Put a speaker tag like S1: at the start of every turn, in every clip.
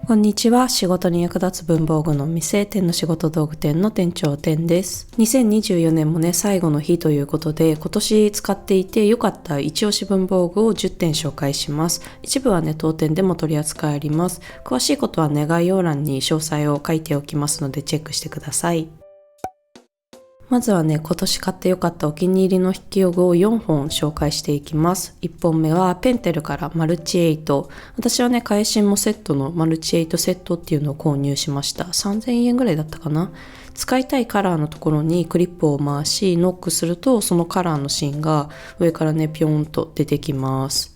S1: こんにちは。仕事に役立つ文房具のお店、天の仕事道具店の店長天です。2024年もね、最後の日ということで、今年使っていて良かった一押し文房具を10点紹介します。一部はね、当店でも取り扱いあります。詳しいことはね、概要欄に詳細を書いておきますので、チェックしてください。まずはね、今年買って良かったお気に入りの筆記用具を4本紹介していきます。1本目はペンテルからマルチ8。私はね、会心もセットのマルチ8セットっていうのを購入しました。3000円ぐらいだったかな。使いたいカラーのところにクリップを回し、ノックするとそのカラーの芯が上からね、ピョーンと出てきます。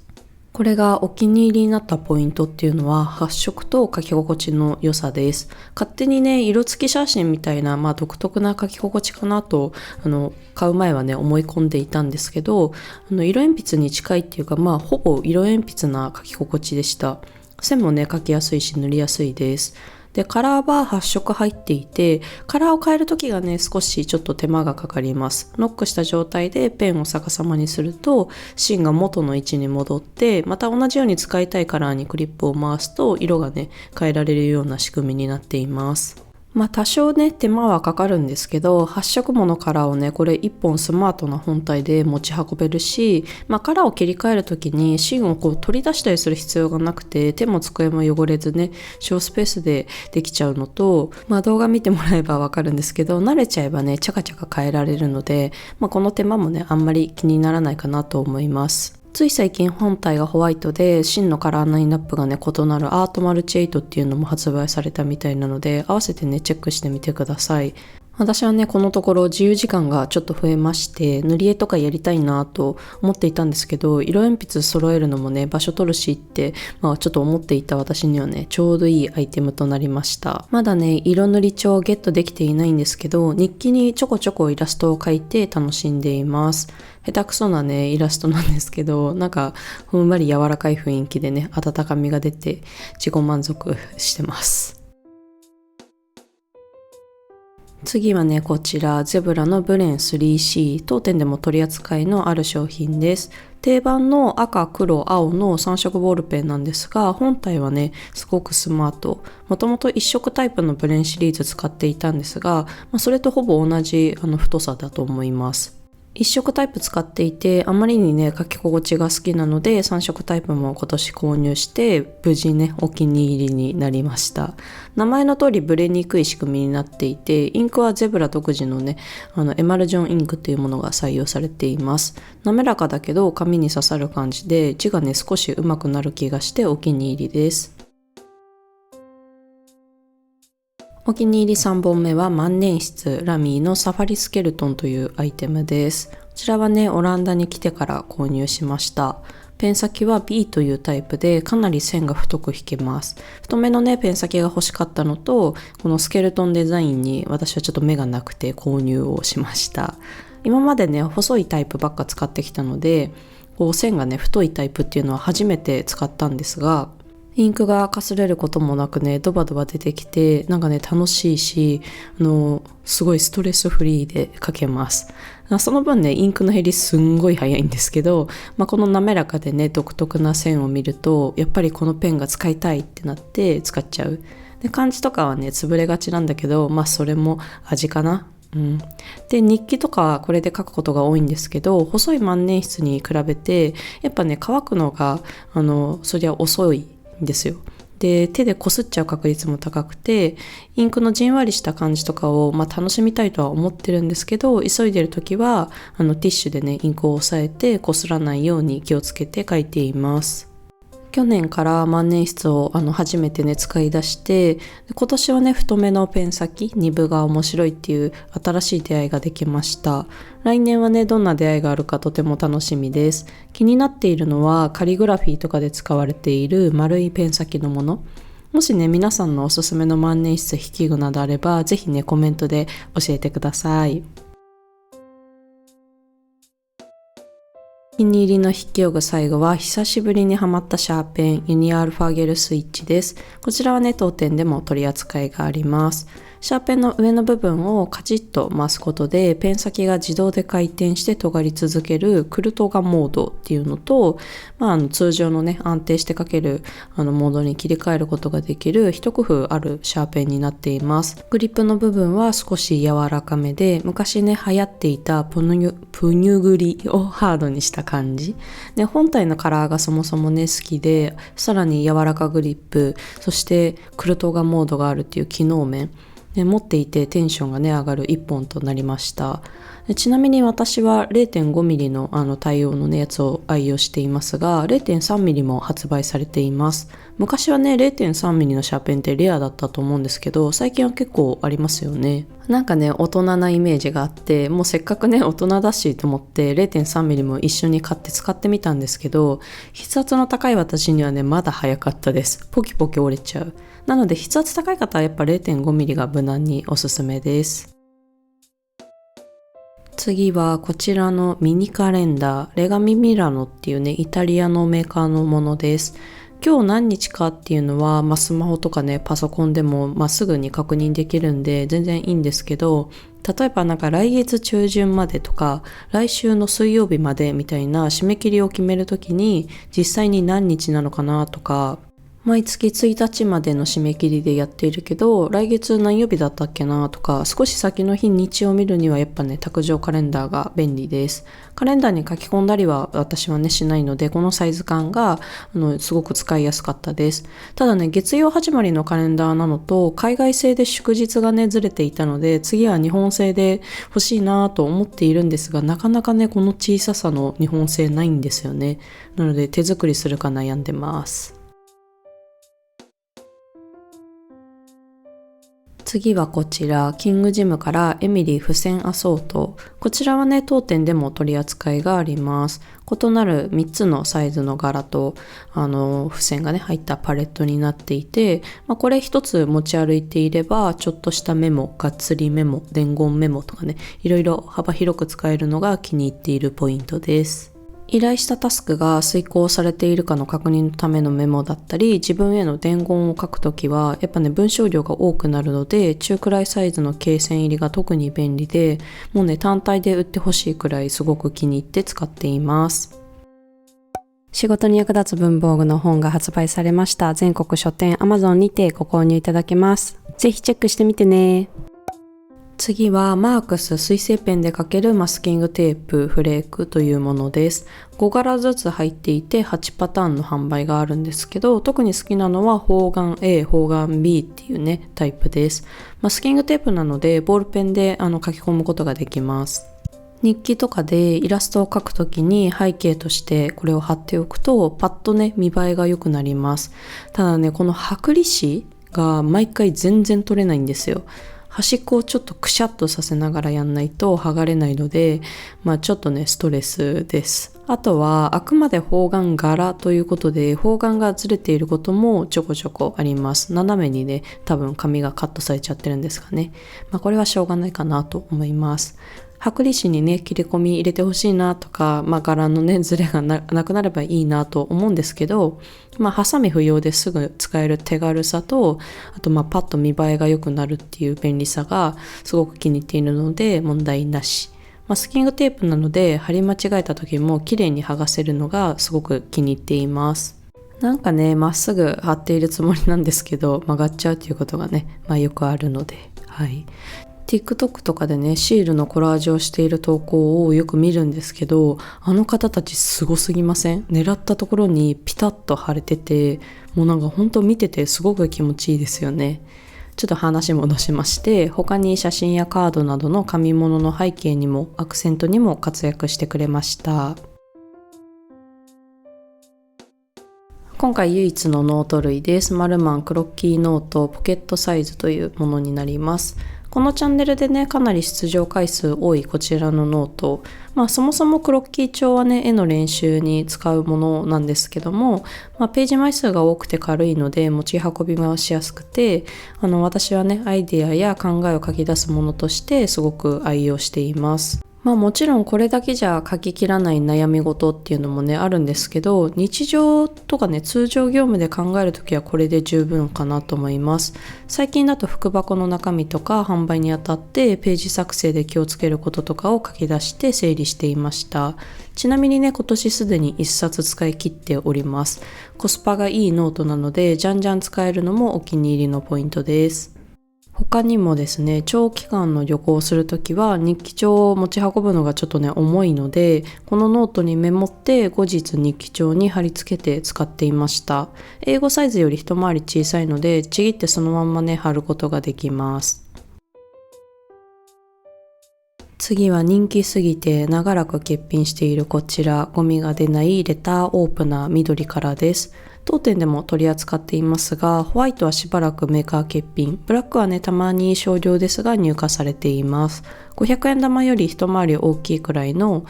S1: これがお気に入りになったポイントっていうのは発色と書き心地の良さです。勝手にね、色付き写真みたいな、独特な書き心地かなと、買う前はね、思い込んでいたんですけど、色鉛筆に近いっていうか、ほぼ色鉛筆な書き心地でした。線もね、書きやすいし塗りやすいです。で、カラーは8色入っていて、カラーを変えるときがね、少しちょっと手間がかかります。ノックした状態でペンを逆さまにすると、芯が元の位置に戻って、また同じように使いたいカラーにクリップを回すと、色がね、変えられるような仕組みになっています。多少ね、手間はかかるんですけど、8色ものカラーをね、これ1本スマートな本体で持ち運べるし、カラーを切り替えるときに芯を取り出したりする必要がなくて、手も机も汚れずね、小スペースでできちゃうのと、動画見てもらえばわかるんですけど、慣れちゃえばね、チャカチャカ変えられるので、この手間もね、あんまり気にならないかなと思います。つい最近本体がホワイトで芯のカラーラインナップがね異なるアートマルチ8っていうのも発売されたみたいなので合わせてねチェックしてみてください。私はねこのところ自由時間がちょっと増えまして塗り絵とかやりたいなと思っていたんですけど、色鉛筆揃えるのもね場所取るしってちょっと思っていた私にはねちょうどいいアイテムとなりました。まだね色塗り帳をゲットできていないんですけど、日記にちょこちょこイラストを描いて楽しんでいます。下手くそなねイラストなんですけど、ふんわり柔らかい雰囲気でね温かみが出て自己満足してます。次はねこちらゼブラのブレン 3C、 当店でも取り扱いのある商品です。定番の赤黒青の3色ボールペンなんですが、本体はねすごくスマート。もともと1色タイプのブレンシリーズ使っていたんですが、それとほぼ同じ太さだと思います。一色タイプ使っていて、あまりにね書き心地が好きなので3色タイプも今年購入して無事ねお気に入りになりました。名前の通りブレにくい仕組みになっていて、インクはゼブラ独自のねエマルジョンインクというものが採用されています。滑らかだけど紙に刺さる感じで字がね少し上手くなる気がしてお気に入りです。お気に入り3本目は万年筆ラミーのサファリスケルトンというアイテムです。こちらはねオランダに来てから購入しました。ペン先は B というタイプでかなり線が太く引けます。太めのねペン先が欲しかったのと、このスケルトンデザインに私はちょっと目がなくて購入をしました。今までね細いタイプばっか使ってきたので、線がね太いタイプっていうのは初めて使ったんですが、インクがかすれることもなくねドバドバ出てきて楽しいし、すごいストレスフリーで書けます。その分ねインクの減りすんごい早いんですけど、この滑らかでね独特な線を見るとやっぱりこのペンが使いたいってなって使っちゃう。で漢字とかはね潰れがちなんだけど、それも味かな。で日記とかはこれで書くことが多いんですけど、細い万年筆に比べてやっぱね乾くのがそりゃ遅いですよ。で手でこすっちゃう確率も高くて、インクのじんわりした感じとかを、楽しみたいとは思ってるんですけど、急いでる時はティッシュでねインクを押さえてこすらないように気をつけて書いています。去年から万年筆を初めてね使い出して、今年はね太めのペン先ニブが面白いっていう新しい出会いができました。来年はねどんな出会いがあるかとても楽しみです。気になっているのはカリグラフィーとかで使われている丸いペン先のもの。もしね皆さんのおすすめの万年筆筆記具などあればぜひねコメントで教えてください。お気に入りの筆記用具最後は久しぶりにハマったシャーペンユニアルファゲルスイッチです。こちらはね当店でも取り扱いがあります。シャーペンの上の部分をカチッと回すことでペン先が自動で回転して尖り続けるクルトガモードっていうのと、通常のね安定して書けるモードに切り替えることができる一工夫あるシャーペンになっています。グリップの部分は少し柔らかめで、昔ね流行っていたプニュグリをハードにした感じで、本体のカラーがそもそもね好きで、さらに柔らかグリップ、そしてクルトガモードがあるっていう機能面で持っていてテンションがね上がる一本となりました。でちなみに私は 0.5mm の対応のねやつを愛用していますが、 0.3mm も発売されています。昔はね 0.3mm のシャーペンってレアだったと思うんですけど、最近は結構ありますよね。なんかね大人なイメージがあって、もうせっかくね大人だしと思って 0.3mm も一緒に買って使ってみたんですけど、筆圧の高い私にはねまだ早かったです。ポキポキ折れちゃう。なので筆圧高い方はやっぱ 0.5mm が無難におすすめです。次はこちらのミニカレンダー、レガミミラノっていうねイタリアのメーカーのものです。今日何日かっていうのは、スマホとかねパソコンでも、すぐに確認できるんで全然いいんですけど、例えばなんか来月中旬までとか来週の水曜日までみたいな締め切りを決めるときに実際に何日なのかなとか、毎月1日までの締め切りでやっているけど来月何曜日だったっけなとか、少し先の日にちを見るにはやっぱね卓上カレンダーが便利です。カレンダーに書き込んだりは私はねしないので、このサイズ感がすごく使いやすかったです。ただね月曜始まりのカレンダーなのと海外製で祝日がねずれていたので、次は日本製で欲しいなと思っているんですが、なかなかねこの小ささの日本製ないんですよね。なので手作りするか悩んでます。次はこちら、キングジムからエミリー付箋アソート。こちらはね、当店でも取り扱いがあります。異なる3つのサイズの柄と、付箋がね、入ったパレットになっていて、これ一つ持ち歩いていれば、ちょっとしたメモ、がっつりメモ、伝言メモとかね、いろいろ幅広く使えるのが気に入っているポイントです。依頼したタスクが遂行されているかの確認のためのメモだったり、自分への伝言を書くときはやっぱね文章量が多くなるので、中くらいサイズの罫線入りが特に便利で、もうね単体で売ってほしいくらいすごく気に入って使っています。仕事に役立つ文房具の本が発売されました。全国書店 Amazon にてご購入いただけます。ぜひチェックしてみてね。次はマークス水性ペンで書けるマスキングテープフレークというものです。5柄ずつ入っていて8パターンの販売があるんですけど、特に好きなのは方眼 A、方眼 B っていうねタイプです。マスキングテープなのでボールペンで書き込むことができます。日記とかでイラストを描くときに背景としてこれを貼っておくとパッとね見栄えが良くなります。ただねこの剥離紙が毎回全然取れないんですよ。端っこをちょっとくしゃっとさせながらやんないと剥がれないので、ちょっとねストレスです。あとはあくまで方眼柄ということで方眼がずれていることもちょこちょこあります。斜めにね多分紙がカットされちゃってるんですかね。これはしょうがないかなと思います。剥離紙にね切り込み入れてほしいなとか、柄のねズレが なくなればいいなと思うんですけど、ハサミ不要ですぐ使える手軽さと、あとパッと見栄えが良くなるっていう便利さがすごく気に入っているので問題なし。マスキングテープなので貼り間違えた時も綺麗に剥がせるのがすごく気に入っています。なんかねまっすぐ貼っているつもりなんですけど曲がっちゃうということがね、よくあるので、はい。TikTok とかでねシールのコラージュをしている投稿をよく見るんですけど、あの方たちすごすぎません？狙ったところにピタッと貼れてて、もうなんか本当見ててすごく気持ちいいですよね。ちょっと話戻しまして、他に写真やカードなどの紙物の背景にもアクセントにも活躍してくれました。今回唯一のノート類です。マルマンクロッキーノートポケットサイズというものになります。このチャンネルでねかなり出場回数多いこちらのノート、そもそもクロッキー帳はね絵の練習に使うものなんですけども、ページ枚数が多くて軽いので持ち運びがしやすくて、私はねアイデアや考えを書き出すものとしてすごく愛用しています。もちろんこれだけじゃ書ききらない悩み事っていうのもねあるんですけど、日常とかね通常業務で考えるときはこれで十分かなと思います。最近だと福箱の中身とか販売にあたってページ作成で気をつけることとかを書き出して整理していました。ちなみにね今年すでに1冊使い切っております。コスパがいいノートなのでじゃんじゃん使えるのもお気に入りのポイントです。他にもですね、長期間の旅行をするときは日記帳を持ち運ぶのがちょっとね重いので、このノートにメモって後日日記帳に貼り付けて使っていました。英語サイズより一回り小さいのでちぎってそのまんまね貼ることができます。次は人気すぎて長らく欠品しているこちら、ゴミが出ないレターオープナー緑からです。当店でも取り扱っていますが、ホワイトはしばらくメーカー欠品、ブラックはねたまに少量ですが入荷されています。500円玉より一回り大きいくらいの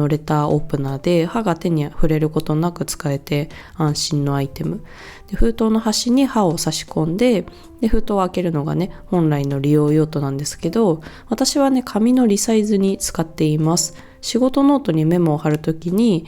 S1: レターオープナーで、刃が手に触れることなく使えて安心のアイテムで、封筒の端に刃を差し込んで、封筒を開けるのがね本来の利用用途なんですけど、私はね紙のリサイズに使っています。仕事ノートにメモを貼るときに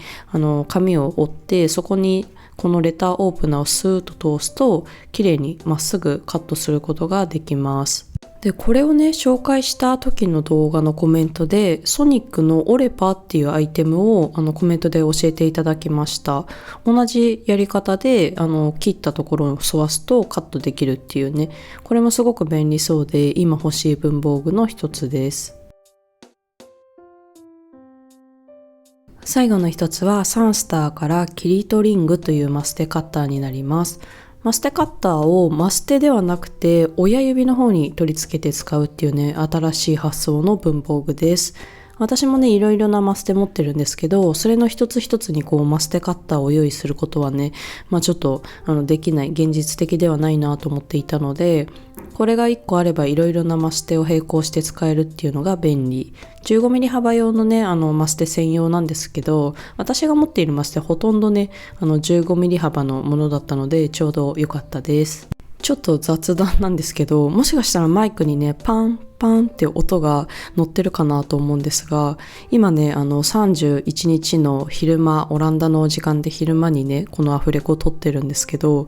S1: 紙を折ってそこにこのレターオープナーをスーッと通すと綺麗にまっすぐカットすることができます。でこれをね紹介した時の動画のコメントでソニックのオレパっていうアイテムをコメントで教えていただきました。同じやり方で切ったところを沿わすとカットできるっていうね、これもすごく便利そうで今欲しい文房具の一つです。最後の一つはサンスターからキリトリングというマステカッターになります。マステカッターをマステではなくて親指の方に取り付けて使うっていうね新しい発想の文房具です。私もねいろいろなマステ持ってるんですけど、それの一つ一つにこうマステカッターを用意することはねちょっとできない、現実的ではないなと思っていたので、これが1個あればいろいろなマステを並行して使えるっていうのが便利。15ミリ幅用のねマステ専用なんですけど、私が持っているマステほとんどね15ミリ幅のものだったのでちょうど良かったです。ちょっと雑談なんですけど、もしかしたらマイクにねパンパンって音が乗ってるかなと思うんですが、今ね31日の昼間、オランダの時間で昼間にねこのアフレコを撮ってるんですけど、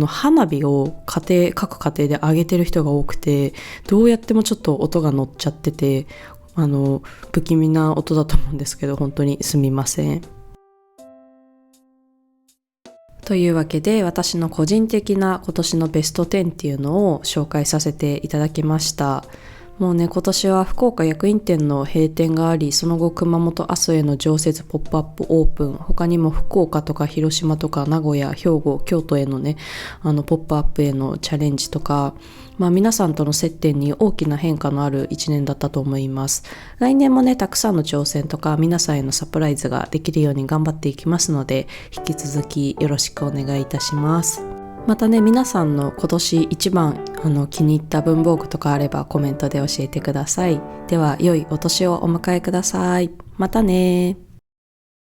S1: 花火を各家庭で上げてる人が多くて、どうやってもちょっと音が乗っちゃってて不気味な音だと思うんですけど、本当にすみません。というわけで私の個人的な今年のベスト10っていうのを紹介させていただきました。もうね今年は福岡薬院店の閉店があり、その後熊本阿蘇への常設ポップアップオープン、他にも福岡とか広島とか名古屋、兵庫、京都へのねポップアップへのチャレンジとか、皆さんとの接点に大きな変化のある1年だったと思います。来年もねたくさんの挑戦とか皆さんへのサプライズができるように頑張っていきますので、引き続きよろしくお願いいたします。またね皆さんの今年一番気に入った文房具とかあればコメントで教えてください。では良いお年をお迎えください。またね。